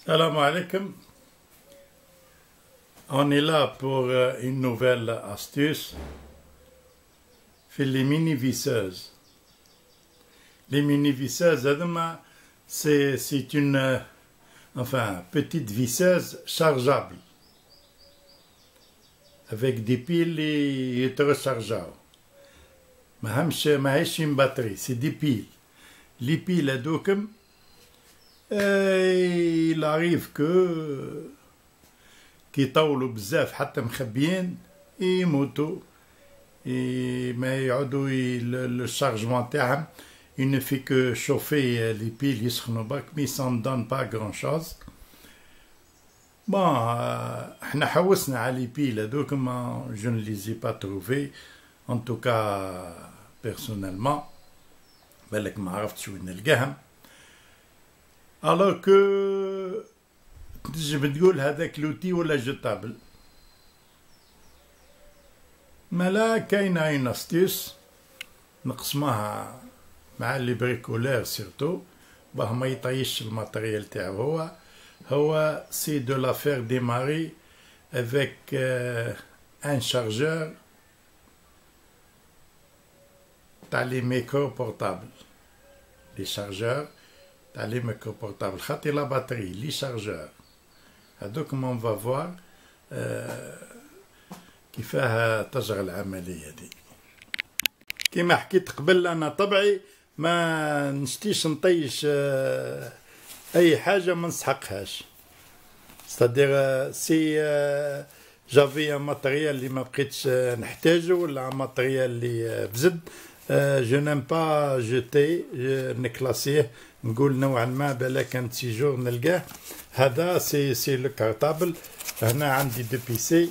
Salam alaikum. On est là pour une nouvelle astuce. Fait les mini-visseuses. Les mini-visseuses, c'est une petite visseuse chargeable avec des piles et rechargeables. ماهيش une batterie, c'est des piles. Les piles هذوكم il arrive que كي يطولوا بزاف حتى مخبيين يموتوا ما يعودوا الشارجمون تاعهم il ne fait que chauffer les piles يسخنوا برك mais ça ne donne pas grand chose. Bon, احنا حوسنا على les piles هذوك je ne les ai pas trouvées en tout cas personnellement بالك ما عرفتش وين نلقاهم. alors que تنجم تقول هذاك لوتي ولا جوتابل مالا كاينه اون استيس نقسموها مع لي بريكولير سيرتو باه ما يطيش الماتريال تاعو هو سي دو لا فير ديماري افيك ان شارجور تاع لي ميكرو بورتابل لي شارجور تاع لي ميكرو بورتابل خاطي لا باتري لي شارجور هذوك on va voir كيفاه تجرى العملية دي. كيما حكيت قبل أنا طبعي ما نشتيش نطيش أي حاجة ما نسحقهاش. c'est-à-dire سي جافي ان ماتريال اللي ما بقيتش نحتاجه ولا ماتريال اللي بزد جو نيم با جوتي نكلاسيه نقول نوعا ما بالك ان تيجور نلقاه. هذا سي لو كارطابل. هنا عندي دو بيسي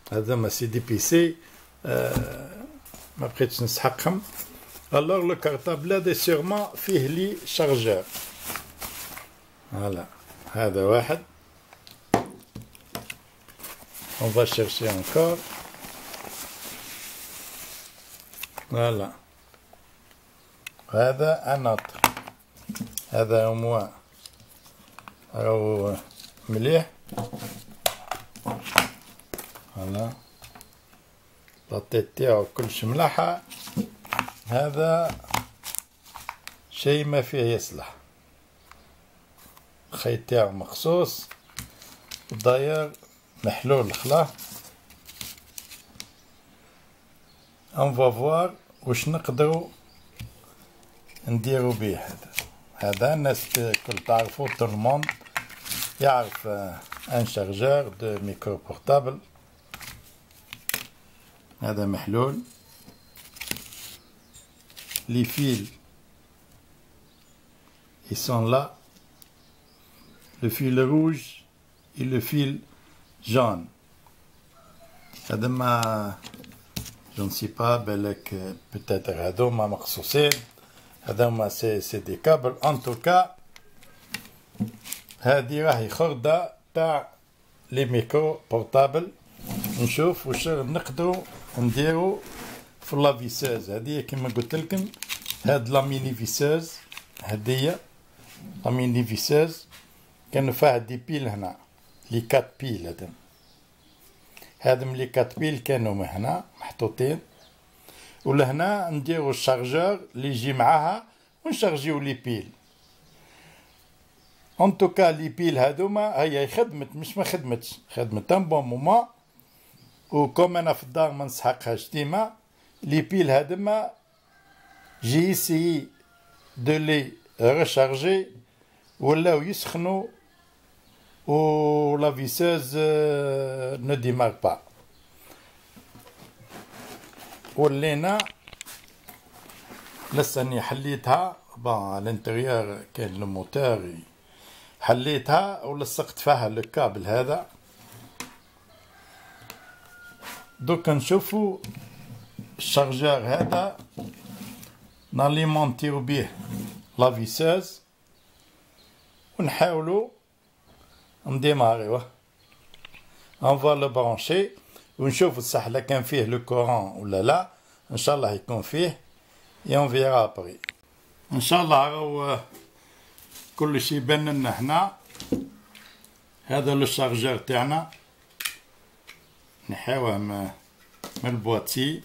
هذوما سي دي بيسي ما بقيتش نسحقهم. الوغ لو كارطابل هذا سيغمون فيه لي شارجور. فوالا هذا واحد. on va chercher encore. فوالا هذا ان اوتر. هذا au moins راهو مليح. فوالا لاطيت تاعو كلش ملاحة. هذا شيء ما فيه يصلح. الخيط تاعو مخصوص داير محلول الخلا. on va voir واش نقدروا نديروا بيه. هذا الناس الكل تعرفوا tout le monde يعرف ان شارجور دو ميكرو بورتابل. هذا محلول. les fils ils sont là, le fil rouge et le fil jaune. هذا ما je ne sais pas بالك peut-être هذوما مخصوصين. هذوما سي دي كابل. en tout cas هذه راهي خردة تاع لي ميكرو بورتابل. نشوف واش نقدروا نديروا في لا فيسوز هذه. كما قلت لكم هاد لا ميني فيسوز هدية لا ميني فيسوز كانوا فيها دي بيل هنا لي كات بيل. هادم لي كات بيل كانوا هنا محطوطين ولهنا نديروا الشارجور اللي يجي معاها ونشارجيو لي بيل. ان توكا لي بيل هادوما هي خدمت مش ما خدمتش خدمت ان بون مومون. وكم انا في الدار ما نسحقهاش ديما لي بيل هادوما جي اسيي دو لي ريشارجي ولاو يسخنوا و لا فيسوز نو ديمار با. ولينا لساني حليتها بون على الانتريور كاين لو موتور حليتها ولصقت فيها لو كابل هذا. دوكا نشوفو الشارجور هذا ناليمونتيو بيه لا فيسوز ونحاولو نديماريوه. on va le brancher ونشوفو صح لا كان فيه لو كورون ولا لا. ان شاء الله يكون فيه et on verra après. ان شاء الله راهو كل شيء بان لنا هنا. هذا لو شارجور تاعنا نحاوه من البواتي.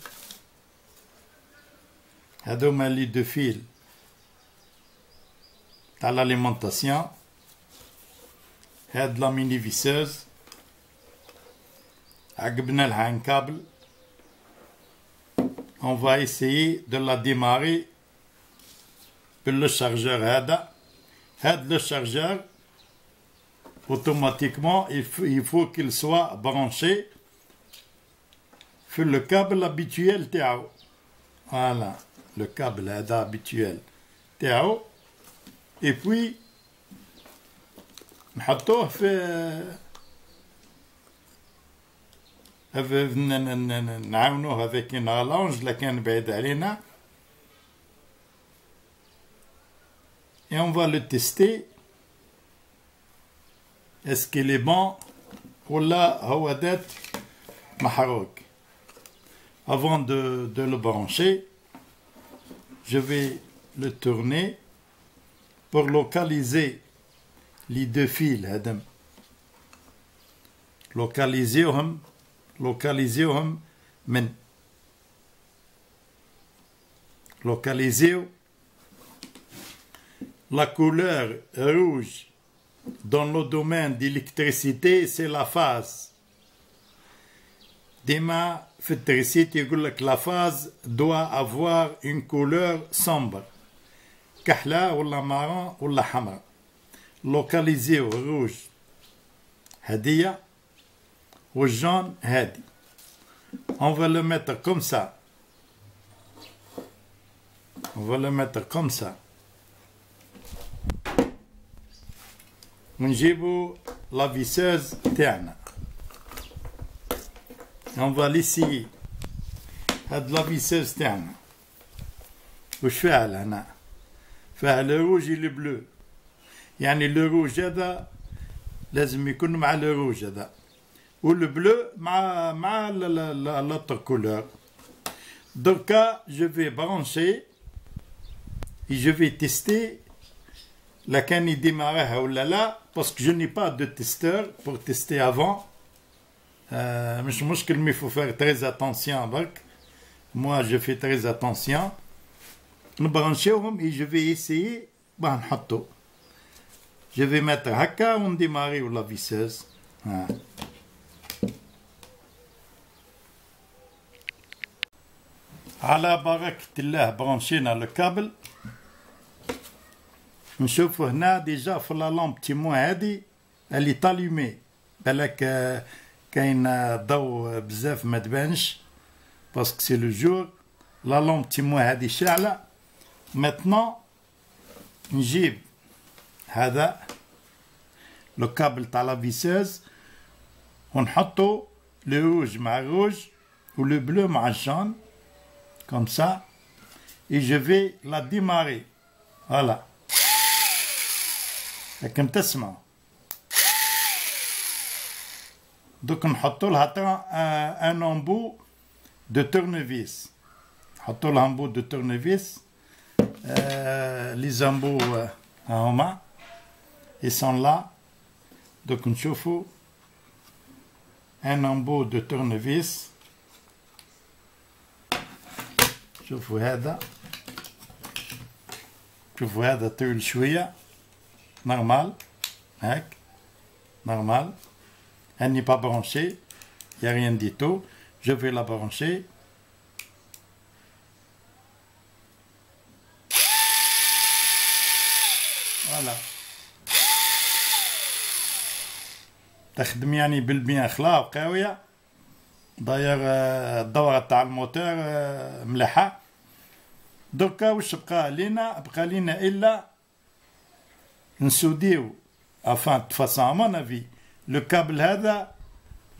هذوما لي دو فيل تاع لاليمونطاسيون. هاد لا ميني فيسوز عقبنا لها ان كابل. On va essayer de la démarrer par le chargeur هذا. Le chargeur automatiquement il faut qu'il soit branché sur le câble habituel تاعو. Voilà, le câble هذا habituel تاعو. Et puis نحطوه نعاونوه avec une rallonge لكن بعيد علينا. Et on va le tester. Est-ce qu'il est bon ou là هو دات محروق. Avant de le brancher, je vais le tourner pour localiser les deux fils هذم. localiser من localiser la couleur rouge dans le domaine d'électricité, c'est la phase. ديما في التريسيت يقول لك la phase doit avoir une couleur sombre. كحلة ولا marron ولا حمراء. localiser rouge هدية والجون هادي. On va le mettre comme ça. On va le mettre comme ça. ونجيبو لا فيسوز تاعنا. On va l'essayer. هاد لا فيسوز تاعنا وش فيها هنا؟ فيها لو روج لو بلو. يعني لو روج هذا لازم يكون مع لو روج هذا. والبلو مع l'autre couleur. Donc je vais brancher et je vais tester la كان يديمارها ولا لا parce que je n'ai pas de testeur pour tester avant. مش مشكل mais il faut faire très attention برك. Moi je fais très attention. نبرانشيوهم et je vais essayer نحطو. Je vais mettre هكا ونديماري ولا فيسوز. على بركة الله برانشينا لو كابل. نشوفوا هنا ديجا في لا لامب تيمون هادي اللي طاليمي. بالك كاين ضو بزاف ما تبانش باسكو سي لو جور. لا لامب تيمون هادي شاعلة. ماتنون نجيب هذا لو كابل تاع لا فيسوز ونحطو لو روج مع الروج و لو بلو مع الجون comme ça et je vais la démarrer. Voilà. لكن تسمع. دوك نحطو لها ان امبو دو تورنيفيس. نحطو لها امبو دو تورنيفيس. لي زامبو هاهما ils sont là. دوك نشوفو ان امبو دو تورنيفيس. شوفوا هذا. شوفوا هذا طويل شوية. نورمال هاك normal. Elle n'est pas branchée. Il n'y a rien du tout. Je vais la brancher. Voilà. تخدم يعني بالبيان خلا وقاوية. داير الدورة تاع الموتور مليحة. دركا واش بقى لينا؟ بقى لينا إلا نسوديو afin de façon à mon avis le câble هذا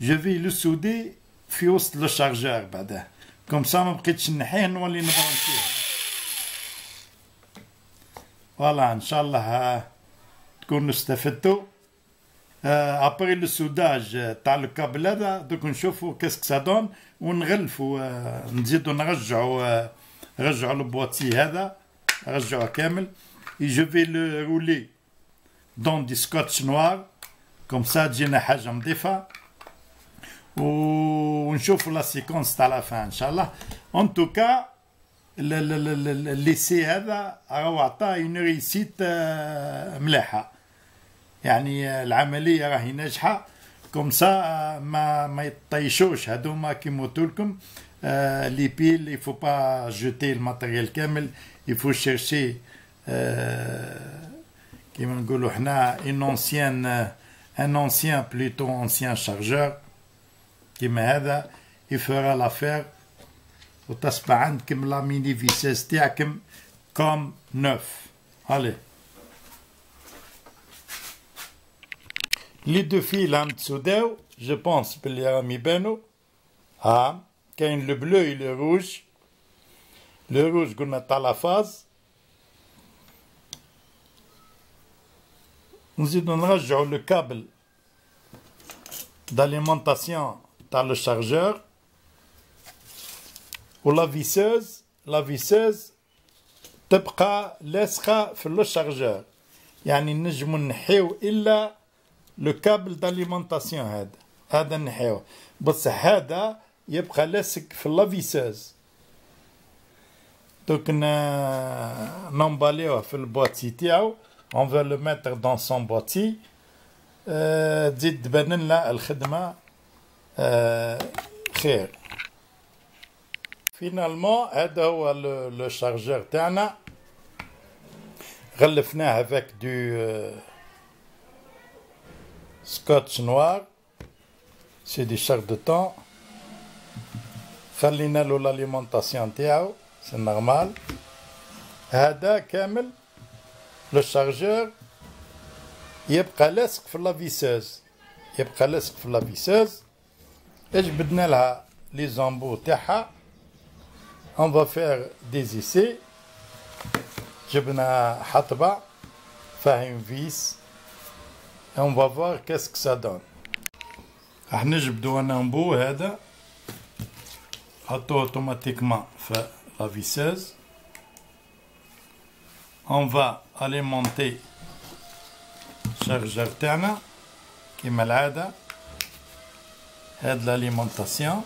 je vais le souder في وسط لو شارجور بعدها كوم سا ما بقيتش نحيه نولي نبرانشيه. فوالا ان شاء الله تكونوا استفدتوا. ابري لو سوداج تاع لو كابل هذا دوك نشوفوا كاسك سا دون ونغلفوا نزيدوا نرجعوا البواتي هذا رجعوه كامل. et je vais le rouler dans du scotch noir comme ça تجينا حاجة نظيفة ونشوفوا لا سيكونس تاع لا فان ان شاء الله. ان توكا الليسي هذا راهو عطاه اون ريسيت مليحة، يعني العملية راهي ناجحة كوم سا ما يطيشوش هذوما كيما قلت لكم لي بيل. il faut pas jeter الماتيريال كامل، il faut chercher كيما نقولوا حنا un ancien plutôt ancien chargeur كيما هذا يفرا لافير وتصبح عندكم لا ميني فيسيس تاعكم كوم نوف. عليه لي دو فيل عم تسوداو جو بونس بلي راهم يبانو. كاين لو بلو و لو روج. لو روج قلنا تاع لا فاز. نزيدو نرجعو لو كابل d'alimentation تاع لو شارجور و لا فيسوز تبقى لاصقة في لو شارجور، يعني نجمو نحيو إلا لو كابل d'alimentation هذا نحيوه، بصح هذا يبقى لاصق في لا فيسوز. دوك نمباليوه في البواتي تاعو. on va le mettre dans son boîtier. تزيد تبان لنا الخدمة خير. فينالمون هذا هو لو شارجور تاعنا، غلفناه افيك دو سكوتش نوار سي دي شارج دو طون. خلينا له لاليمونطاسيون تاعو سي نورمال. هذا كامل لو شارجور يبقى لاصق في لافيسوز، يبقى لاصق في لافيسوز. جبدنا لها لي زامبو تاعها. on va faire des essais. جبنا حطبة فيها فيس et on va voir qu'est-ce que ça donne. راح نجبدو انامبو هذا نحطوه اوتوماتيكمون في لافيسوز. on va alimenter الشارجور تاعنا كيما العادة. هاد لاليمونطاسيون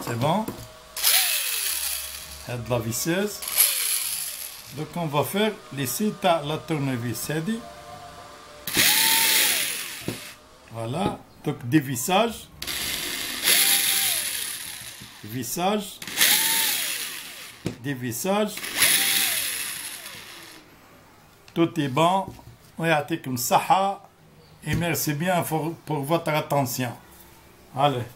سي بون. هاد لا فيسوز. دوك on va faire ليسي تاع لا تورنيفيس هادي. فوالا دوك ديفيساج ديفيساج tout est bon. ويعطيكم الصحة et merci bien pour votre attention. Allez.